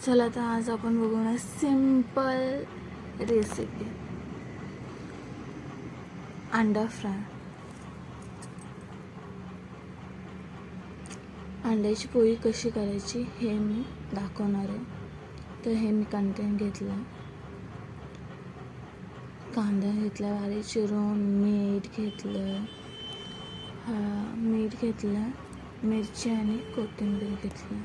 चला तर आज आपण बघूया सिंपल रेसिपी अंडा फ्राय. अंड्याची पोळी कशी करायची हे मी दाखवणार आहे. तर हे मी कंटेंट घेतलं, कांदा घेतला बारीक चिरून, मीठ घेतलं, मिरची आणि कोथिंबीर घेतली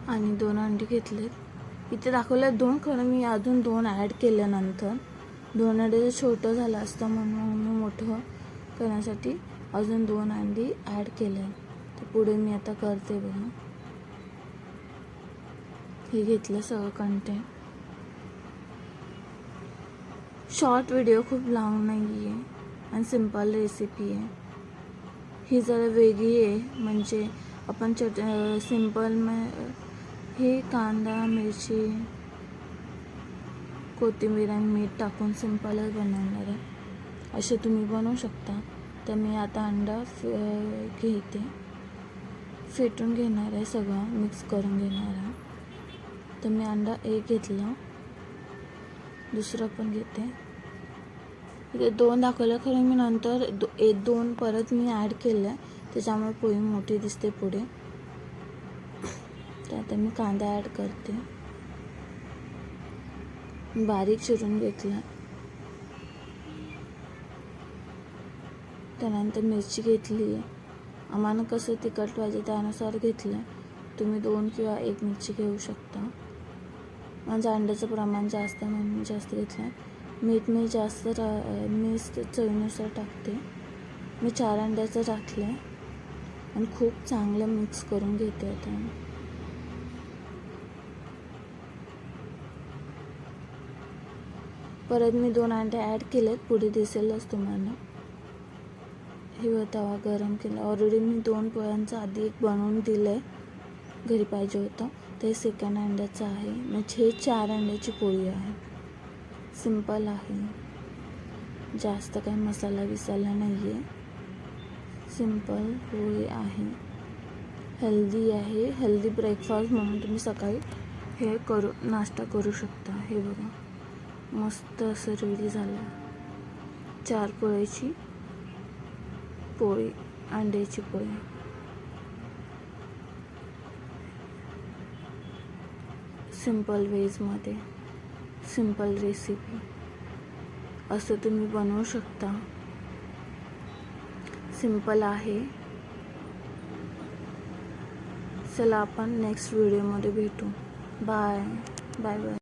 आणि 2 अंडी घेतलेत. इथे दाखवलं 2, खरं मी अजून 2 ॲड केल्यानंतर 2 अंडे छोटं झालं असतं म्हणून मी मोठं करण्यासाठी अजून 2 अंडी ॲड केले. तर पुढे मी आता करते बघा. हे घेतलं सगळं कंटेंट. शॉर्ट व्हिडिओ खूप लाँग नाही आहे आणि सिंपल रेसिपी आहे. ही जरा वेगळी आहे, म्हणजे आपण सिंपल हे कांदा मिरची कोथिंबीर आणि मीठ टाकून सिंपलच बनवणार आहे. असे तुम्ही बनवू शकता. तर मी आता अंडा घेते, फेटून घेणार आहे, सगळं मिक्स करून घेणार आहे. तर मी अंडा 1 घेतला, दुसरं पण घेते. इथे 2 दाखवलं, खरं मी नंतर 1-2 परत मी ॲड केलं, त्याच्यामुळे पोळी मोठी दिसते पुढे. तर आता मी कांदा ॲड करते, बारीक चिरून घेतला. त्यानंतर मिरची घेतली, आम्हाला कसं तिखट पाहिजे त्यानुसार घेतलं. तुम्ही 2 किंवा 1 मिरची घेऊ शकता. माझ्या अंड्याचं प्रमाण जास्त म्हणून जास्त घेतलं. मीठ मी जास्त चवीनुसार टाकते. मी 4 अंड्याचं टाकलं आणि खूप चांगलं मिक्स करून घेते. आता परत मी 2 अंडे ॲड केलेत, पुढे दिसेलच तुम्हाला. हे तवा गरम केला. ऑलरेडी मी 2 पोळ्यांचं आधी एक बनवून दिलं आहे, घरी पाहिजे होतं. ते सेकंड अंड्याचं आहे. म्हणजे हे 4 अंड्याची पोळी आहे. सिंपल आहे, जास्त काही मसाला विसाला नाही आहे. सिंपल पोळी आहे, हेल्दी आहे. हेल्दी ब्रेकफास्ट म्हणून तुम्ही सकाळी हे नाश्ता करू शकता. हे बघा, मस्त असं रेडी झालं. 4 पोळ्याची पोळी, अंड्याची पोळी. सिंपल वेजमध्ये सिंपल रेसिपी असं तुम्ही बनवू शकता. सिंपल आहे. चला आपण नेक्स्ट व्हिडिओमध्ये भेटू. Bye bye.